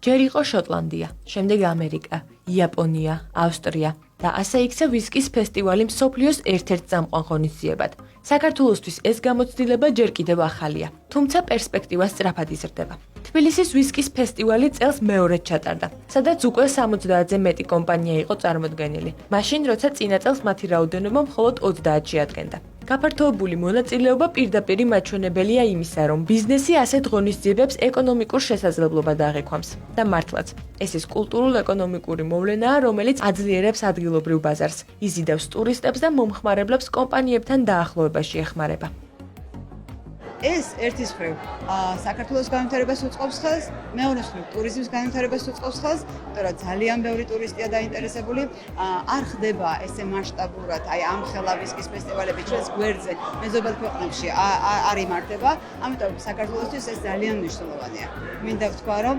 ჯერ იყო შოტლანდია, შემდეგ ამერიკა, იაპონია, ავსტრია და ასე იქცა ვისკის ფესტივალი მსოფლიოს ერთ-ერთ წამყვან ღონისძიებად. საქართველოსთვის ეს გამოცდილება ჯერ კიდევ ახალია, თუმცა პერსპექტივა სწრაფად იზრდება. თბილისის ვისკის ფესტივალი წელს მეორედ ჩატარდა, სადაც უკვე 70-ზე მეტი კომპანია იყო წარმოდგენილი. მაშინ, როცა წინა წელს მათი რაოდენობა მხოლოდ 30-ში ადგენდა. გაფართოებული მონაწილეობა პირდაპირ მაჩვენებელია იმისა, რომ ბიზნესი ასეთ ღონისძიებებს ეკონომიკურ შესაძლებლობად აღიქვამს. და მართლაც, ეს ის კულტურულ-ეკონომიკური მოვლენაა, რომელიც აძლიერებს ადგილობრივ ბაზარს, იზიდავს ტურისტებს და მომხმარებლებს კომპანიებთან დაახლოებაში ეხმარება. ეს ერთის მხრივ საქართველოს განვითარებას უწყობს ხელს, მეორეს მხრივ ტურიზმის განვითარებას უწყობს ხელს, იმიტომ რომ ძალიან ბევრი ტურისტია დაინტერესებული, არ ხდება ესე მასშტაბურად, ამ ხელა ვისკის ფესტივალები ჩვენს გვერდზე, მეზობელ ქვეყნებში არ იმართება, ამიტომ საქართველოსთვის ეს ძალიან მნიშვნელოვანია. მინდა ვთქვა, რომ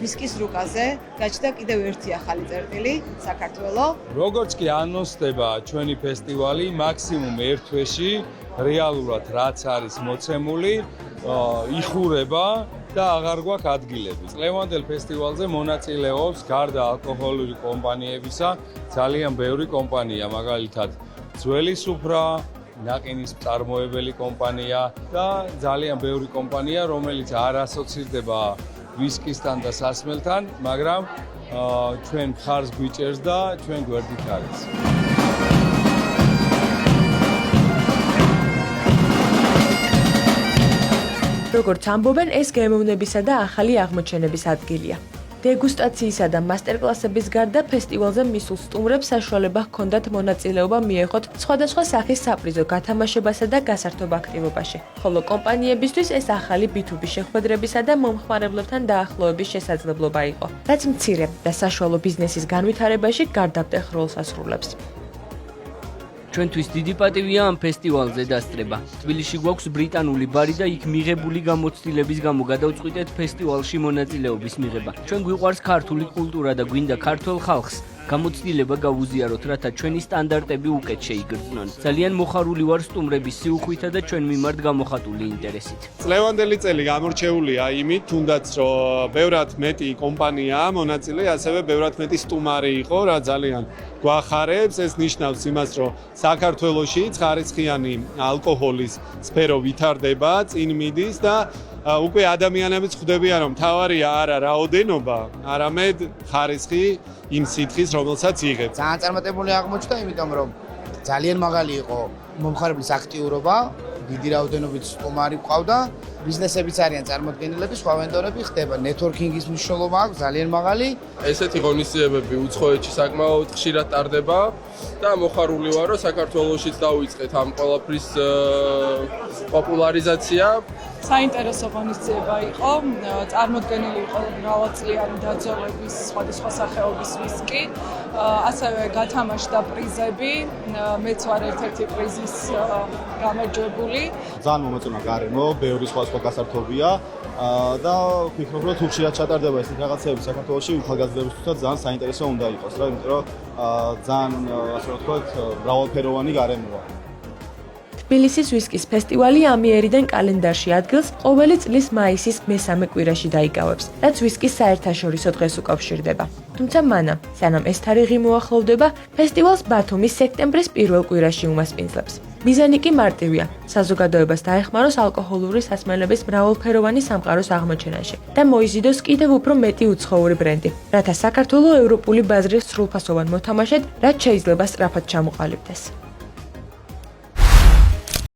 ვისკის რუკაზე გაჩნდა კიდევ ერთი ახალი წერტილი, საქართველო. როგორც კი ანონსდება ჩვენი ფესტივალი, მაქსიმუმ ერთ თვეში რეალურად რაც არის მოცემული, იხურება და აღარ გვაქვს ადგილები. წლევანდელ ფესტივალზე მონაწილეობს გარდა ალკოჰოლური კომპანიებისა ძალიან ბევრი კომპანია, მაგალითად ძველი სუფრა, ნაყინის მწარმოებელი კომპანია და ძალიან ბევრი კომპანია, რომელიც არ ასოცირდება ვისკისთან და სასმელთან, მაგრამ ჩვენ მხარს გვიჭერს და ჩვენ გვერდით არის. როგორც ამბობენ, ეს გემოვნებისა და ახალი აღმოჩენების ადგილია. დეგუსტაციისა და მასტერკლასების გარდა ფესტივალზე მისულ სტუმრებს საშუალება ჰქონდათ მონაწილეობა მიეღოთ სხვადასხვა სახის საპრიზო გათამაშებასა და გასართობ აქტივობაში, ხოლო კომპანიებისთვის ეს ახალი B2B შეხვედრებისა და მომხმარებლებთან დაახლოების შესაძლებლობა იყო, რაც მცირე და საშუალო ბიზნესის განვითარებაში გარდაბტეხ როლს ასრულებს. ჩვენთვის დიდი პატივია ამ ფესტივალზე დასწრება. თბილისში გვაქვს ბრიტანული ბარი და იქ მიღებული გამოცდილების გამო გადავწყვიტეთ ფესტივალში მონაწილეობის მიღება. ჩვენ გვიყვარს ქართული კულტურა და გვინდა ქართველ ხალხს გამოცდილება გავუზიაროთ, რათა ჩვენი სტანდარტები უკეთ შეიგრძნონ. ძალიან მოხარული ვარ სტუმრების სიუხვითა და ჩვენ მიმართ გამოხატული ინტერესით. წლევანდელი წელი გამორჩეულია იმით, თუნდაც რომ ბევრად მეტი კომპანიაა მონაწილე, ასევე ბევრად მეტი სტუმარი იყო, რა ძალიან გვახარებს. ეს ნიშნავს იმას, რომ საქართველოში ხარისხიანი ალკოჰოლის სფერო ვითარდება, წინ მიდის და უკვე ადამიანებიც ხვდებიან, რომ თავარია არა რაოდენობა, არამედ ხარისხი იმ სითხის, რომელსაც იღებს. ძალიან წარმატებული აღმოჩნდა, იმიტომ რომ ძალიან მაღალი იყო მომხმარებლის აქტიურობა, დიდი რაოდენობით სტუმარი ყავდა, ბიზნესებიც არიან წარმოდგენილები, სხვა ვენდორები ხდება, ნეტვორკინგის მნიშვნელობა აქვს ძალიან მაღალი. ესეთი ღონისძიებები უცხოეთში საკმაოდ ხშირად ტარდება და მოხარული ვარ, რომ საქართველოშიც დავიწყეთ ამ ყველაფრის პოპულარიზაცია. საინტერესო ღონისძიება იყო, წარმოდგენილი იყო მრავალწლიანი დაძოვების სხვადასხვა სახეობის ვისკი, ასევე გათამაშდა პრიზები, მეც ვარ ერთ-ერთი პრიზის გამარჯვებული. ძალიან მომეწონა გარემო, ბევრი სხვადასხვა გასართობია და ვფიქრობ, რომ თუ ხშირად ჩატარდება ესეთი რაღაცები საქართველოში, ახალგაზრდებისთვისაც ძალიან საინტერესო უნდა იყოს, რა, იმიტომ რომ ძალიან ასე ვთქვათ, მრავალფეროვანი გარემოა. თბილისის ვისკის ფესტივალი ამიერიდან კალენდარში ადგილს ყოველი წლის მაისის მესამე კვირაში დაიკავებს, რაც ვისკის საერთაშორისო დღეს უკავშირდება. თუმცა მანამ, სანამ ეს თარიღი მოახლოვდება, ფესტივალს ბათუმის სექტემბრის პირველ კვირაში უმასპინძლებს. მიზანი კი მარტივია, საზოგადოებას დაეხმაროს ალკოჰოლური სასმელების მრავალფეროვანი სამყაროს აღმოჩენაში და მოიზიდოს კიდევ უფრო მეტი უცხოური ბრენდი, რათა საქართველო ევროპული ბაზრის სრულფასოვან მოთამაშედ, რაც შეიძლება სწრაფად ჩამოყალიბდეს.